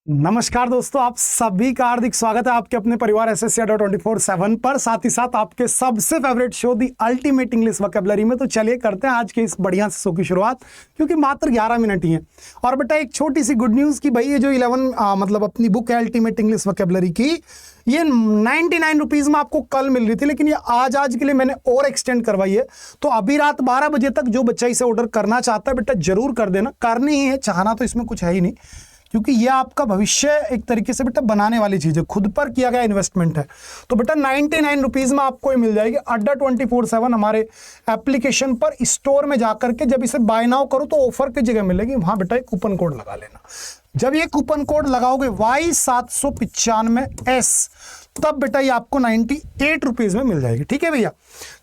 नमस्कार दोस्तों, आप सभी का हार्दिक स्वागत है आपके अपने परिवार एसएससी 24/7 पर, साथ ही साथ आपके सबसे favourite show the ultimate English vocabulary में। तो चलिए करते हैं आज के इस बढ़िया से शो की शुरुआत, क्योंकि मात्र 11 मिनट ही है। और बेटा एक छोटी सी गुड न्यूज़ कि भाई ये जो 11 मतलब अपनी बुक है अल्टीमेट इंग्लिश वोकैबुलरी की, ये 99 रुपीज़ में आपको कल मिल रही थी, लेकिन ये आज के लिए मैंने और एक्सटेंड करवाई है। तो अभी रात 12 बजे तक जो बच्चा इसे ऑर्डर करना चाहता है बेटा जरूर कर देना। करनी ही है, चाहना तो इसमें कुछ है ही नहीं, क्योंकि ये आपका भविष्य एक तरीके से बेटा बनाने वाली चीज है, खुद पर किया गया इन्वेस्टमेंट है। तो बेटा 99 रुपीज में आपको ये मिल जाएगी अड्डा 24/7 हमारे एप्लीकेशन पर। स्टोर में जाकर के जब इसे बाय नाउ करो तो ऑफर की जगह मिलेगी, वहां बेटा एक कूपन कोड लगा लेना। जब ये कूपन कोड लगाओगे Y795S, तब बेटा ये आपको 98 रुपीज में मिल जाएगी। ठीक है भैया,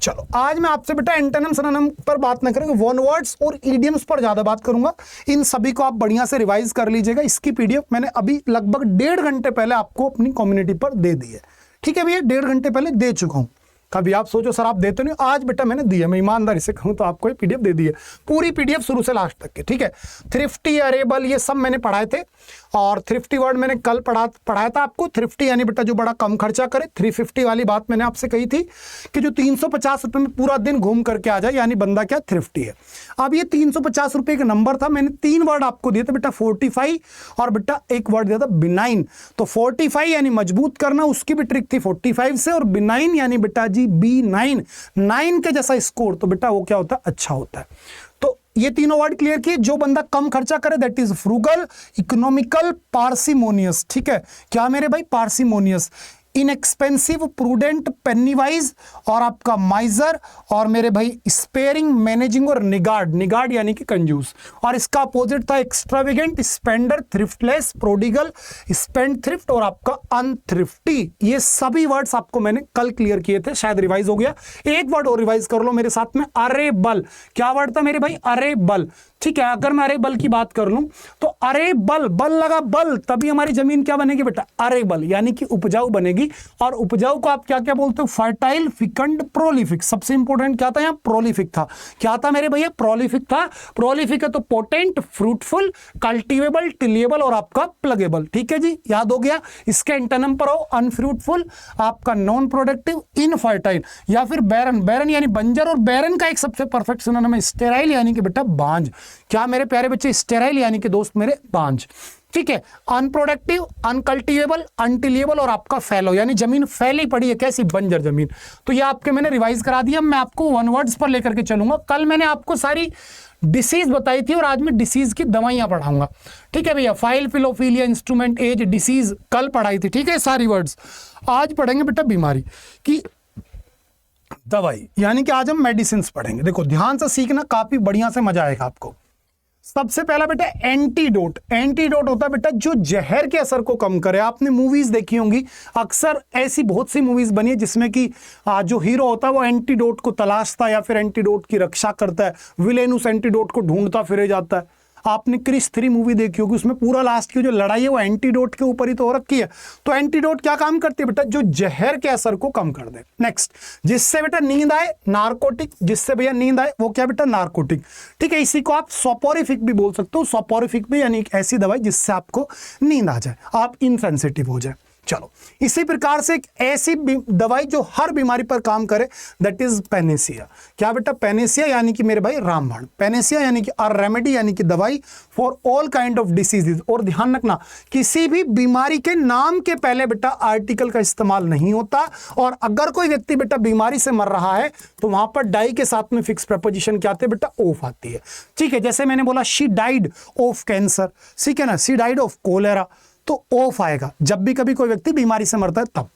चलो आज मैं आपसे बेटा एंटोनिम सिनोनिम पर बात ना करेंगे, वन वर्ड्स और इडियम्स पर ज्यादा बात करूंगा। इन सभी को आप बढ़िया से रिवाइज कर लीजिएगा। इसकी पीडीएफ मैंने अभी लगभग 1.5 घंटे पहले आपको अपनी कम्युनिटी पर दे दी है। ठीक है भैया, 1.5 घंटे पहले दे चुका हूं। कभी आप सोचो सर आप देते नहीं, आज बेटा मैंने दी है, मैं ईमानदारी से कहूं तो आपको ये पीडीएफ दे दी है, पूरी पीडीएफ शुरू से लास्ट तक की। ठीक है, थ्रिफ्टी, अरेबल, ये सब मैंने पढ़ाए थे। और थ्रिफ्टी वर्ड मैंने कल पढ़ाया था आपको। थ्रिफ्टी यानी बेटा जो बड़ा कम खर्चा करे। 350 वाली बात मैंने आपसे कही थी कि जो 350 रुपए में पूरा दिन घूम करके आ जाए, यानी बंदा क्या थ्रिफ्टी है। अब ये 350 रुपए का नंबर था, मैंने 3 वर्ड आपको दिए थे बेटा, फोर्टिफाई और बेटा एक वर्ड दिया था बिनाइन। तो फोर्टिफाई यानी मजबूत करना, उसकी भी ट्रिक थी 45 से, और बिनाइन यानी बेटा जी B9, 9 के जैसा स्कोर, तो बेटा वो क्या होता है, अच्छा होता है। तो ये तीनों वर्ड क्लियर किए। जो बंदा कम खर्चा करे that is frugal, economical, parsimonious. ठीक है, क्या मेरे भाई, पार्सिमोनियस, इनएक्सपेंसिव, प्रूडेंट, पेनीवाइज और आपका माइजर, और मेरे भाई स्पेयरिंग, मैनेजिंग और निगार्ड। निगार्ड यानी कि कंजूस। और इसका अपोजिट था extravagant, Spender, थ्रिफ्टलेस, prodigal, spend thrift और आपका अनथ्रिफ्टी। ये सभी वर्ड्स आपको मैंने कल क्लियर किए थे, शायद रिवाइज हो गया। एक वर्ड और रिवाइज कर लो मेरे साथ में, अरेबल। क्या वर्ड था मेरे भाई, अरेबल। ठीक है, अगर मैं अरेबल की बात कर लूं तो अरेबल, बल लगा बल, तभी हमारी जमीन क्या बनेगी बेटा, अरेबल, यानी कि उपजाऊ बनेगी। और उपजाऊ को आप क्या क्या बोलते हो, फर्टाइल, फिकंड, प्रोलिफिक। सबसे इंपॉर्टेंट क्या था यहाँ, प्रोलिफिक था। क्या था मेरे भैया, प्रोलिफिक था। प्रोलिफिक है तो पोटेंट, फ्रूटफुल, कल्टीवेबल, टिलिएबल और आपका प्लगेबल। ठीक है जी, याद हो गया। इसके एंटोनिम पर हो, अनफ्रूटफुल, आपका नॉन प्रोडक्टिव, इनफर्टाइल या फिर बैरन। बैरन यानी बंजर, और बैरन का एक सबसे परफेक्ट सिनोनिम है स्टेराइल, यानी कि बेटा बांझ। क्या मेरे प्यारे बच्चे, स्टेराइल यानी कि दोस्त मेरे बांझ। ठीक है, अनप्रोडक्टिव, अनकल्टीवेबल, अनटिलिएबल और आपका फैलो, यानी जमीन फैली पड़ी है, कैसी, बंजर जमीन। तो ये आपके मैंने रिवाइज करा दिया। मैं आपको वन वर्ड्स पर लेकर के चलूंगा। कल मैंने आपको सारी डिसीज बताई थी और आज मैं डिसीज की दवाइयां पढ़ाऊंगा। ठीक है भैया, फाइल, फिलोफीलिया, इंस्ट्रूमेंट, एज, डिसीज कल पढ़ाई थी। ठीक है, सारी वर्ड्स। आज पढ़ेंगे बेटा बीमारी की दवाई, यानी कि आज हम मेडिसिन पढ़ेंगे। देखो ध्यान से सीखना, काफी बढ़िया से मजा आएगा आपको। सबसे पहला बेटा एंटीडोट। एंटीडोट होता है बेटा जो जहर के असर को कम करे। आपने मूवीज देखी होंगी, अक्सर ऐसी बहुत सी मूवीज बनी है जिसमें कि जो हीरो होता है वो एंटीडोट को तलाशता है या फिर एंटीडोट की रक्षा करता है, विलेन उस एंटीडोट को ढूंढता फिरे जाता है। आपने क्रिस 3 मूवी देखी होगी, उसमें पूरा लास्ट की जो लड़ाई है वो एंटीडोट के ऊपर ही तो हो रखी है। तो एंटीडोट क्या काम करती है बेटा, जो जहर के असर को कम कर दे। नेक्स्ट, जिससे बेटा नींद आए, नारकोटिक। जिससे भैया नींद आए वो क्या बेटा, नारकोटिक। ठीक है, इसी को आप सोपोरिफिक भी बोल सकते हो। सोपोरिफिक भी यानी एक ऐसी दवाई जिससे आपको नींद आ जाए, आप इनसेंसिटिव हो जाए। चलो, इसी प्रकार से एक ऐसी दवाई जो हर बीमारी पर काम करे, दैट इज पेनेसिया। क्या बेटा, पेनेसिया यानी कि मेरे भाई रामबाण। पेनेसिया यानी कि अ रेमेडी, यानी कि दवाई for all kind of diseases. और ध्यान रखना, किसी भी बीमारी के नाम के पहले बेटा आर्टिकल का इस्तेमाल नहीं होता। और अगर कोई व्यक्ति बेटा बीमारी से मर रहा है तो वहां पर डाई के साथ में फिक्स प्रपोजिशन क्या आती है बेटा, ऑफ आती है। ठीक है, जैसे मैंने बोला शी डाइड ऑफ कैंसर, ठीक है ना, शी डाइड ऑफ कोलेरा, तो ऑफ आएगा जब भी कभी कोई व्यक्ति बीमारी से मरता है तब।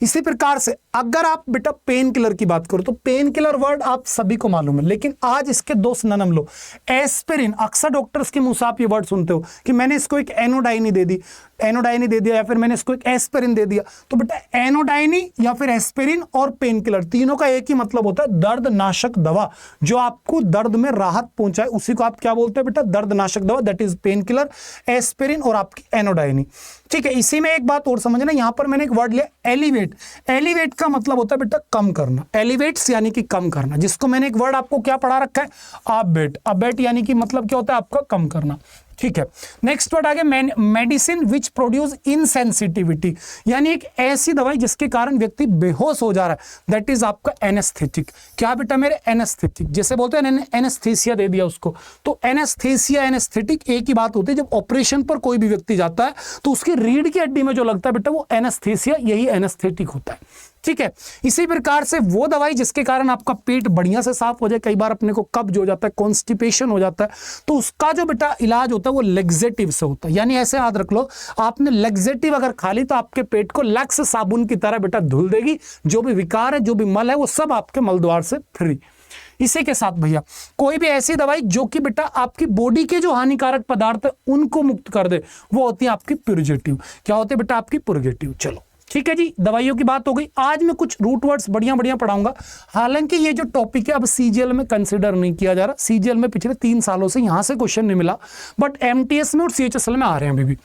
इसी प्रकार से अगर आप बेटा पेन किलर की बात करो तो पेन किलर वर्ड आप सभी को मालूम है, लेकिन आज इसके 2 सिनोनिम लो। एस्पिरिन, अक्सर डॉक्टर्स के मुंह से आप ये वर्ड सुनते हो कि मैंने इसको एक एनोडाइनी दे दी, एनोडाइनी दे दिया, या फिर मैंने इसको एक एस्पिरिन दे दिया। तो बेटा एनोडाइनी या फिर एस्पिरिन और पेन किलर तीनों का एक ही मतलब होता है, दर्द नाशक दवा जो आपको दर्द में राहत पहुंचाए, उसी को आप क्या बोलते हैं बेटा, दर्द नाशक दवा, that is pain killer, aspirin और आपकी एनोडाइनी। ठीक है, इसी में एक बात और समझना, यहां पर मैंने एक वर्ड लिया एलिवेट। एलिवेट का मतलब होता है बेटा कम करना, एलिवेट्स यानी कि कम करना, जिसको मैंने एक वर्ड आपको क्या पढ़ा रखा है, अबेट। अबेट यानी कि मतलब क्या होता है आपका कम करना। ठीक है। नेक्स्ट वर्ड आ गया मेडिसिन विच प्रोड्यूस इनसेंसिटिविटी, यानी एक ऐसी दवाई जिसके कारण व्यक्ति बेहोश हो जा रहा है, दैट इज आपका एनेस्थेटिक। क्या बेटा मेरे? एनेस्थेटिक। जैसे बोलते हैं एनेस्थेसिया दे दिया उसको, तो एनेस्थेसिया एनेस्थेटिक एक ही बात होती है। जब ऑपरेशन पर कोई भी व्यक्ति जाता है तो उसकी रीढ़ की हड्डी में जो लगता है बेटा वो एनेस्थेसिया, यही एनेस्थेटिक होता है। ठीक है। इसी प्रकार से वो दवाई जिसके कारण आपका पेट बढ़िया से साफ हो जाए, कई बार अपने को कब्ज हो जाता है, कॉन्स्टिपेशन हो जाता है, तो उसका जो बेटा इलाज होता है वो लेग्जेटिव से होता है। यानी ऐसे याद रख लो, आपने लेग्जेटिव अगर खा ली तो आपके पेट को लक्स साबुन की तरह बेटा धुल देगी, जो भी विकार है, जो भी मल है, वो सब आपके मल द्वार से फ्री। इसी के साथ भैया कोई भी ऐसी दवाई जो कि बेटा आपकी बॉडी के जो हानिकारक पदार्थ है उनको मुक्त कर दे, वो होती है आपकी प्यूरिजेटिव। क्या होते हैं बेटा? आपकी प्यूरिजेटिव। चलो ठीक है जी, दवाइयों की बात हो गई। आज मैं कुछ रूट वर्ड्स बढ़िया बढ़िया पढ़ाऊंगा। हालांकि ये जो टॉपिक है अब सीजीएल में कंसिडर नहीं किया जा रहा। सीजीएल में पिछले 3 सालों से यहां से क्वेश्चन नहीं मिला, बट एमटीएस में और सीएचएसएल में आ रहे हैं अभी भी।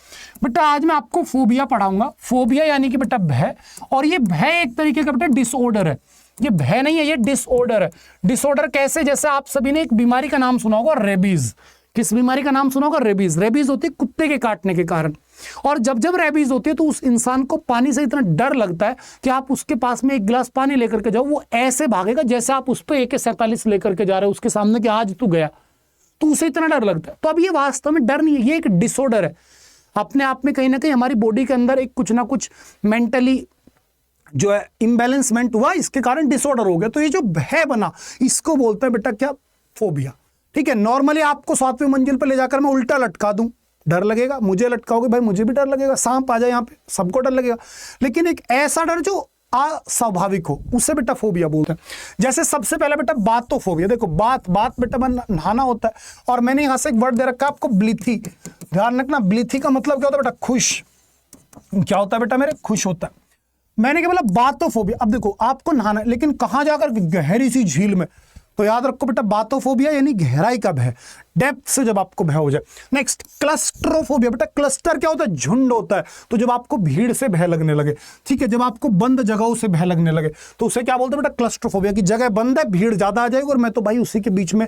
बेटा आज मैं आपको फोबिया पढ़ाऊंगा। फोबिया यानी कि बेटा भय, और ये भय एक तरीके का बेटा डिसऑर्डर है। ये भय नहीं है, ये डिसऑर्डर है। डिसऑर्डर कैसे? जैसे आप सभी ने एक बीमारी का नाम सुना होगा, रेबीज। किस बीमारी का नाम सुना होगा? रेबीज। रेबीज होती है कुत्ते के काटने के कारण, और जब जब रेबीज होती है तो उस इंसान को पानी से इतना डर लगता है कि आप उसके पास में एक गिलास पानी लेकर के जाओ, वो ऐसे भागेगा जैसे आप उस पर AK-47 लेकर के जा रहे हो उसके सामने कि आज तू गया, तो उसे इतना डर लगता है। तो अब ये वास्तव में डर नहीं है, ये एक डिसऑर्डर है। अपने आप में कहीं ना कहीं हमारी बॉडी के अंदर एक कुछ ना कुछ मेंटली जो है इम्बैलेंसमेंट हुआ, इसके कारण डिसऑर्डर हो गया। तो ये जो भय बना, इसको बोलते हैं बेटा क्या? फोबिया। ठीक है। नॉर्मली आपको 7वीं मंजिल पर ले जाकर मैं उल्टा लटका दूं, डर लगेगा। मुझे लटकाओगे भाई, मुझे भी डर लगेगा। सांप आ जाए यहाँ पे, सबको डर लगेगा। लेकिन एक ऐसा डर जो अस्वाभाविक हो, उसे बेटा फोबिया बोलते हैं। जैसे सबसे पहले बेटा बातोफोबिया। देखो बात बेटा नहाना होता है, और मैंने यहां से एक वर्ड दे रखा है आपको, ब्लीथी। ध्यान रखना, ब्लीथी का मतलब क्या होता है बेटा? खुश। क्या होता है बेटा मेरे? खुश होता है। मैंने क्या बोला? बातोफोबिया। अब देखो आपको नहाना है, लेकिन कहां जाकर? गहरी सी झील में। तो याद रखो बेटा बातोफोबिया यानी गहराई का भय, डेप्थ से जब आपको भय हो जाए। Next claustrophobia. बेटा क्लस्टर क्या होता है? झुंड होता है। तो जब आपको भीड़ से भय लगने लगे, ठीक है, जब आपको बंद जगहों से भय लगने लगे, तो उसे क्या बोलते हैं बेटा? क्लस्ट्रोफोबिया। की जगह बंद है, भीड़ ज्यादा आ जाएगी और मैं तो भाई उसी के बीच में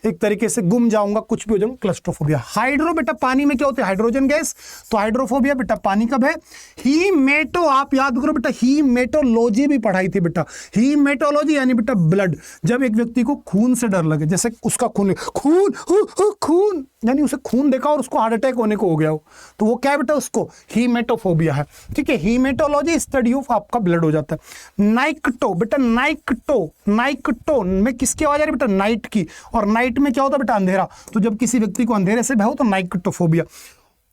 एक तरीके से गुम जाऊंगा, कुछ भी हो जाऊंगा। क्लस्ट्रोफोबिया। हाइड्रो बेटा पानी में क्या होते हैं? Hydrogen gas. तो हाइड्रोफोबिया बेटा पानी का भय। हीमेटो, आप याद करो बेटा, हीमेटोलॉजी भी पढ़ाई थी बेटा। हीमेटोलॉजी यानी बेटा ब्लड। जब एक व्यक्ति को खून से डर लगे, जैसे उसका खून यानी उसे खून देखा और उसको हार्ट अटैक होने को हो गया हो, तो वो क्या है बेटा? उसको हीमेटोफोबिया है। ठीक है। हीमेटोलॉजी स्टडी ऑफ आपका ब्लड हो जाता है। नाइक्टो बेटा, नाइक्टो में किसकी आवाज आ रही है बेटा? नाइट की। और नाइट में क्या होता है बेटा? अंधेरा। तो जब किसी व्यक्ति को अंधेरे से भय हो तो नाइक्टोफोबिया।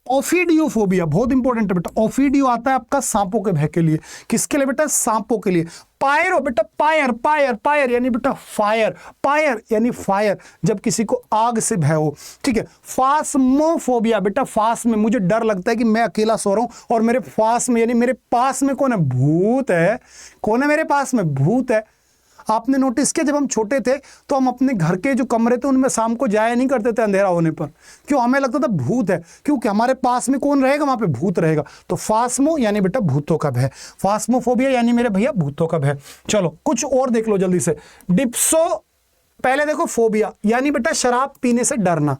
ओफिडियोफोबिया बहुत इंपॉर्टेंट है बेटा। ओफिडियो आता है आपका सांपों के भय के लिए। किसके लिए बेटा? सांपों के लिए। पायरो बेटा, पायर यानी बेटा फायर। पायर यानी फायर, जब किसी को आग से भय हो। ठीक है। फास्मोफोबिया बेटा, फास में मुझे डर लगता है कि मैं अकेला सो रहा हूं और मेरे फास में यानी मेरे पास में कौन है? भूत है। कौन है मेरे पास में? भूत है। आपने नोटिस किया जब हम छोटे थे तो हम अपने घर के जो कमरे थे उनमें शाम को जाया नहीं करते थे अंधेरा होने पर। क्यों? हमें लगता था भूत है, क्योंकि हमारे पास में कौन रहेगा? वहां पे भूत रहेगा। तो फास्मो यानी बेटा भूतों का भय। फास्मोफोबिया यानी मेरे भैया भूतों का भय। चलो कुछ और देख लो जल्दी से। डिप्सो, पहले देखो फोबिया यानी बेटा शराब पीने से डरना,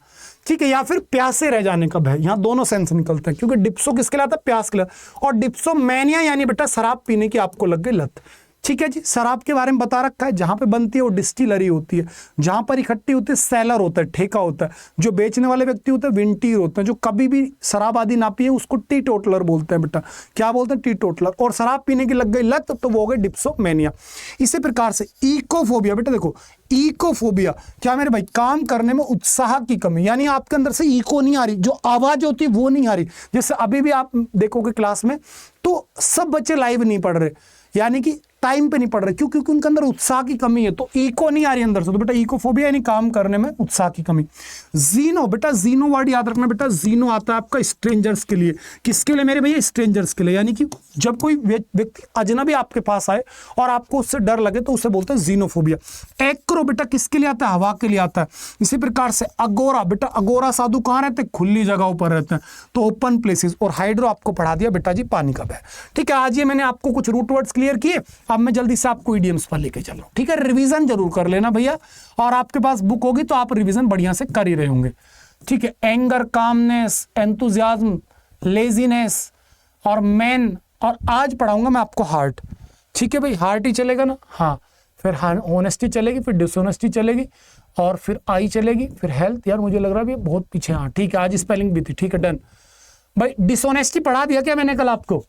ठीक है, या फिर प्यासे रह जाने का भय। यहां दोनों सेंस निकलते हैं, क्योंकि डिप्सो किसके लिए आता है? प्यास के लिए। और डिप्सोमैनिया यानी बेटा शराब पीने की आपको लग गई लत। ठीक है जी। शराब के बारे में बता रखा है, जहां पे बनती है वो डिस्टिलरी होती है, जहां पर इकट्ठी होती है सेलर होता है, ठेका होता है, जो बेचने वाले व्यक्ति होते हैं विंटीर होते हैं, जो कभी भी शराब आदि ना पिए उसको टी टोटलर बोलते हैं बेटा। क्या बोलते हैं? T toddler. और शराब पीने की लग गई लत तो वो हो गई डिप्सोमैनिया। इसी प्रकार से इकोफोबिया। बेटा देखो इकोफोबिया क्या मेरे भाई? काम करने में उत्साह की कमी, यानी आपके अंदर से इको नहीं आ रही, जो आवाज होती है वो नहीं आ रही। जैसे अभी भी आप देखोगे क्लास में तो सब बच्चे लाइव नहीं पढ़ रहे, यानी कि टाइम पे नहीं पढ़ रहे। क्यों? क्योंकि उनके अंदर उत्साह की कमी है, तो इको नहीं आ रही अंदर से। तो बेटा इकोफोबिया यानी काम करने में उत्साह की कमी। जीनो बेटा, जीनो वर्ड याद रखना बेटा। जीनो आता है आपका स्ट्रेंजर्स के लिए। किसके लिए मेरे भैया? स्ट्रेंजर्स के लिए। यानी कि जब कोई व्यक्ति अजनबी आपके पास आए और आपको उससे डर लगे तो उसे बोलते हैं जीनोफोबिया। एक्रो बेटा किसके लिए आता है? हवा के लिए आता है। इसी प्रकार से अगोरा बेटा, अगोरा साधु कहाँ रहते हैं? खुली जगहों पर रहते हैं, तो ओपन प्लेसेस। और हाइड्रो आपको पढ़ा दिया बेटा जी पानी का भय। ठीक है। आज ये मैंने आपको कुछ रूट वर्ड्स क्लियर किए, अब मैं जल्दी से आपको ईडीएम्स पर लेके चल रहा हूं। ठीक है। रिवीजन जरूर कर लेना भैया, और आपके पास बुक होगी तो आप रिवीजन बढ़िया से कर ही रहे होंगे। ठीक है, एंगर, कामनेस, एंथुजियाज्म, लेजीनेस और मैन, और आज पढ़ाऊंगा मैं आपको हार्ट। ठीक है भाई, हार्ट ही चलेगा ना, हाँ, फिर ऑनेस्टी चलेगी, फिर डिसऑनेस्टी चलेगी, और फिर आई चलेगी, फिर हेल्थ। यार मुझे लग रहा है ये बहुत पीछे, हाँ ठीक है, आज स्पेलिंग भी थी, ठीक है डन। भाई डिसऑनेस्टी पढ़ा दिया क्या मैंने कल आपको?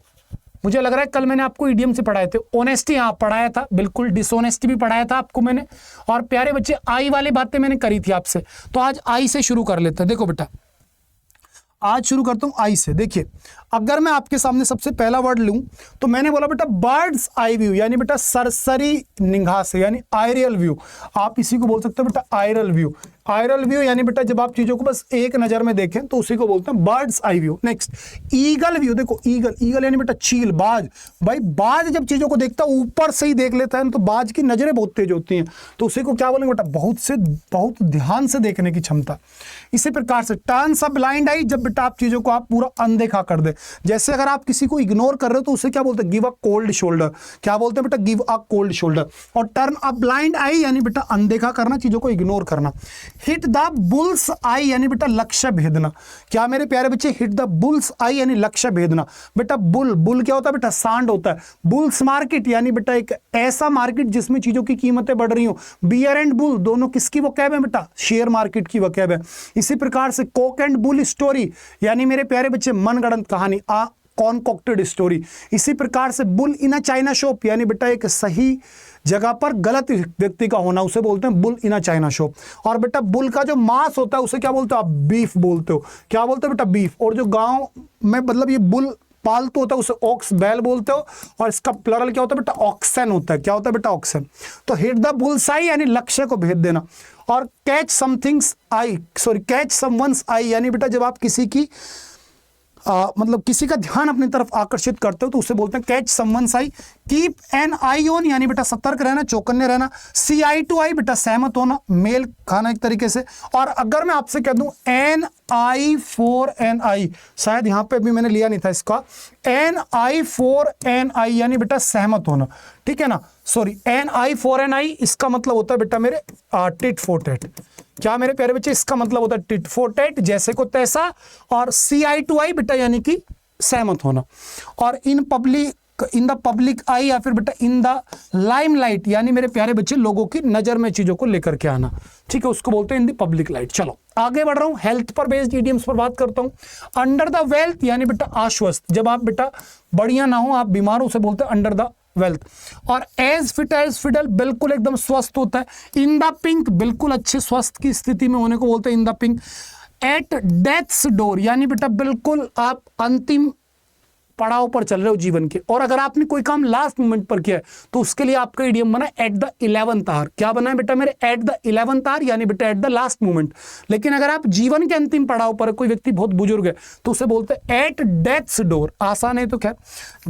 मुझे लग रहा है कल मैंने आपको ईडियम से पढ़ाए थे। ऑनेस्टी हाँ पढ़ाया था बिल्कुल, डिसऑनेस्टी भी पढ़ाया था आपको मैंने, और प्यारे बच्चे आई वाली बातें मैंने करी थी आपसे। तो आज आई से शुरू कर लेते हैं। देखो बेटा, आज शुरू करता हूं आई से। देखिए, अगर मैं आपके सामने सबसे पहला वर्ड लूं तो मैंने बोला बेटा बर्ड्स आई व्यू, यानी बेटा सरसरी निगाह से, यानी आयरियल व्यू। आप इसी को बोल सकते हो बेटा आयरल व्यू। आयरल व्यू यानी बेटा जब आप चीजों को बस एक नजर में देखें तो उसी को बोलते हैं birds eye view. Next, eagle view. देखो ईगल, ईगल यानी बेटा चील, बाज। भाई बाज जब चीजों को देखता है ऊपर से ही देख लेता है तो बाज की नजरें बहुत तेज होती हैं, तो उसी को क्या बोलेंगे बेटा, बहुत ध्यान से देखने की क्षमता। इसी प्रकार से टर्न्स अ ब्लाइंड आई, जब बेटा आप चीजों को आप पूरा अनदेखा कर दे। जैसे अगर आप किसी को इग्नोर कर रहे हो तो उसे क्या बोलते हैं, गिव अ कोल्ड शोल्डर। क्या बोलते हैं बेटा, गिव अ कोल्ड शोल्डर। और टर्न अ ब्लाइंड आई यानी बेटा अनदेखा करना, चीजों को इग्नोर करना। हिट द बुल्स आई यानी बेटा लक्ष्य भेदना। क्या मेरे प्यारे बच्चे, हिट द बुल्स आई यानी लक्ष्य भेदना। बेटा बुल, बुल क्या होता है बेटा, सांड होता है। बुल्स मार्केट यानी बेटा एक ऐसा मार्केट जिसमें चीजों की कीमतें बढ़ रही हो। बियर एंड बुल दोनों किसकी वोकैब है बेटा, शेयर मार्केट की वोकैब है। इसी प्रकार से कोक एंड बुल स्टोरी यानी मेरे प्यारे बच्चे मनगढ़ंत कहानी, कॉन्कॉक्टेड स्टोरी। इसी प्रकार से bull in a China shop यानी बेटा एक सही जगह पर गलत व्यक्ति का होना, उसे बोलते हैं bull in a China shop. और बेटा बुल का जो मांस होता है उसे क्या बोलते हो आप, बीफ बोलते हो। क्या बोलते हो बेटा, बीफ। और जो गांव में मतलब ये बुल पालतू होता है उसे ऑक्स, बैल बोलते हो, और इसका प्लरल क्या होता है बेटा, ऑक्सन होता है। क्या होता है बेटा, ऑक्सन। तो हिट द बुल्सआई यानी लक्ष्य को भेद देना। और कैच समथिंग्स आई, सॉरी कैच समवंस आई यानी बेटा जब आप किसी की मतलब किसी का ध्यान अपनी तरफ आकर्षित करते हो तो उसे बोलते हैं catch someone's I. Keep an I on यानी बेटा सतर्क रहना, चौकन्ने रहना। सी आई टू आई बेटा सहमत होना, मेल खाना एक तरीके से। और अगर मैं आपसे कह दूं N I for N I, शायद यहां पे भी मैंने लिया नहीं था इसका, N I for N I यानी बेटा सहमत होना, ठीक है ना। Sorry, N I for N I इसका मतलब होता है बेटा मेरे टिट फॉर टैट। क्या मेरे प्यारे बच्चे, इसका मतलब होता है टिट फॉर टैट, जैसे को तैसा। और सी आई टू आई बेटा यानी कि सहमत होना। और इन द पब्लिक आई या फिर बेटा इन द लाइमलाइट यानी मेरे प्यारे बच्चे लोगों की नजर में चीजों को लेकर के आना, ठीक है, उसको बोलते हैं इन द पब्लिक लाइट। चलो आगे बढ़ रहा हूं, हेल्थ पर बेस्ड इडियम्स पर बात करता हूं। अंडर द वेल्थ यानी बेटा आश्वस्त, जब आप बेटा बढ़िया ना हो, आप बीमार हो, उसे बोलते हैं अंडर द वेल्थ। और एज फिट एज फिडल, बिल्कुल एकदम स्वस्थ होता है। इन द पिंक, बिल्कुल अच्छे स्वस्थ की स्थिति में होने को बोलते हैं in the pink. At death's door यानी बेटा बिल्कुल आप अंतिम पड़ाव पर चल रहे हो जीवन के, और अगर आपने कोई काम लास्ट मोमेंट पर किया है तो उसके लिए आपका इडियम बना एट द 11th आवर। क्या बना है बेटा मेरे, एट द 11th आवर यानी बेटा एट द लास्ट मोमेंट। लेकिन अगर आप जीवन के अंतिम पड़ाव पर, कोई व्यक्ति बहुत बुजुर्ग है तो उसे बोलते हैं एट डेथ्स डोर। आसान है तो खैर।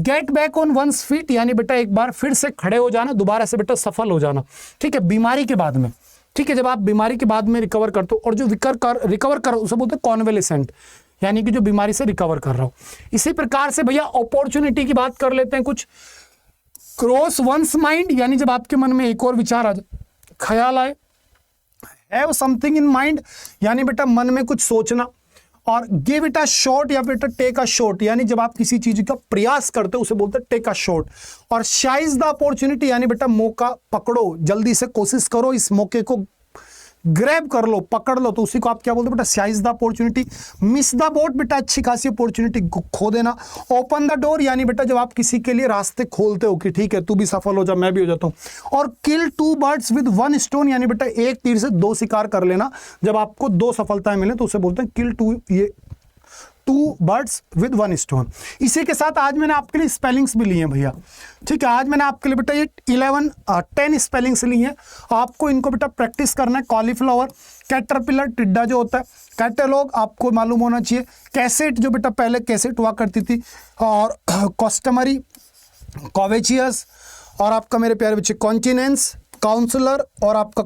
Get back on one's feet यानी बेटा एक बार फिर से खड़े हो जाना, दोबारा से बेटा सफल हो जाना, ठीक है, बीमारी के बाद में, ठीक है, जब आप बीमारी के बाद में रिकवर करते हो। और जो रिकवर कर उसे बोलते हैं कॉन्वेलेसेंट, यानी कि जो बीमारी से रिकवर कर रहा हो। इसी प्रकार से भैया अपॉर्चुनिटी की बात कर लेते हैं कुछ। क्रॉस वंस माइंड यानी जब आपके मन में एक और विचार आ जाए, ख्याल आए। हैव समथिंग इन माइंड यानी बेटा मन में कुछ सोचना। और गिव इट अ शॉट या बेटा टेक अ शॉट यानी जब आप किसी चीज का प्रयास करते हो उसे बोलते हैं टेक अ शॉट। और साइज द अपॉर्चुनिटी यानी बेटा मौका पकड़ो, जल्दी से कोशिश करो इस मौके को ग्रैब कर लो, पकड़ लो, तो उसी को आप क्या बोलते हो बेटा, size the opportunity. Miss the boat बेटा अच्छी खासी अपॉर्चुनिटी खो देना। ओपन द डोर यानी बेटा जब आप किसी के लिए रास्ते खोलते हो कि ठीक है तू भी सफल हो जा, मैं भी हो जाता हूं। और kill two birds with one stone यानी बेटा एक तीर से दो शिकार कर लेना, जब आपको दो सफलताएं मिले तो उसे बोलते हैं kill two birds with one stone. इसी के साथ आज मैंने आपके लिए स्पेलिंग्स भी लिए हैं भैया, ठीक है। आज मैंने आपके लिए बेटा ये 10 स्पेलिंग्स ली हैं, आपको इनको बेटा प्रैक्टिस करना है। कॉलीफ्लावर, कैटरपिलर टिड्डा जो होता है, कैटलॉग आपको मालूम होना चाहिए, कैसेट जो बेटा पहले कैसेट हुआ करती थी, और कस्टमरी, कॉवेचियस, और आपका मेरे प्यारे बच्चे कॉन्टिनेंस, काउंसलर, और आपका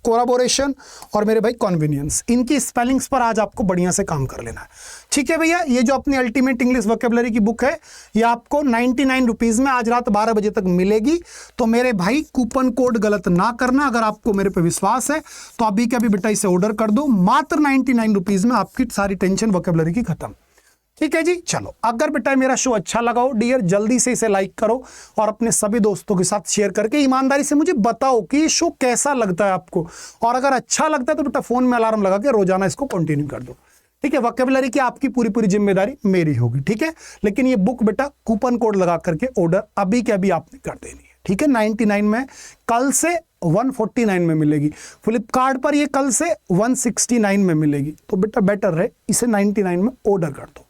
कोलाबोरेशन और मेरे भाई कन्वीनियंस, इनकी स्पेलिंग्स पर आज आपको बढ़िया से काम कर लेना है। ठीक है भैया, ये जो अपनी अल्टीमेट इंग्लिश वोकैबुलरी की बुक है ये आपको 99 रुपीज़ में आज रात 12 बजे तक मिलेगी। तो मेरे भाई कूपन कोड गलत ना करना, अगर आपको मेरे पे विश्वास है तो अभी के अभी बेटा इसे ऑर्डर कर दो, मात्र 99 रुपीज़ में आपकी सारी टेंशन वोकैबुलरी की खत्म। ठीक है जी, चलो अगर बेटा मेरा शो अच्छा लगा हो डियर जल्दी से इसे लाइक करो और अपने सभी दोस्तों के साथ शेयर करके ईमानदारी से मुझे बताओ कि ये शो कैसा लगता है आपको, और अगर अच्छा लगता है तो बेटा फोन में अलार्म लगा के रोजाना इसको कंटिन्यू कर दो। ठीक है, वोकैबुलरी की आपकी पूरी पूरी जिम्मेदारी मेरी होगी। ठीक है, लेकिन ये बुक बेटा कूपन कोड लगा करके ऑर्डर अभी के अभी आपने कर देनी है। ठीक है, 99 में, कल से 149 में मिलेगी, फ्लिपकार्ट पर ये कल से 169 में मिलेगी। तो बेटा बेटर है इसे 99 में ऑर्डर कर दो।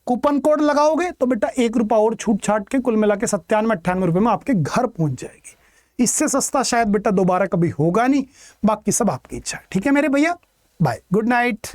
कूपन कोड लगाओगे तो बेटा 1 रुपया और छूट छाट के कुल मिला के 97-98 रुपए में आपके घर पहुंच जाएगी। इससे सस्ता शायद बेटा दोबारा कभी होगा नहीं, बाकी सब आपकी इच्छा है। ठीक है मेरे भैया, बाय, गुड नाइट।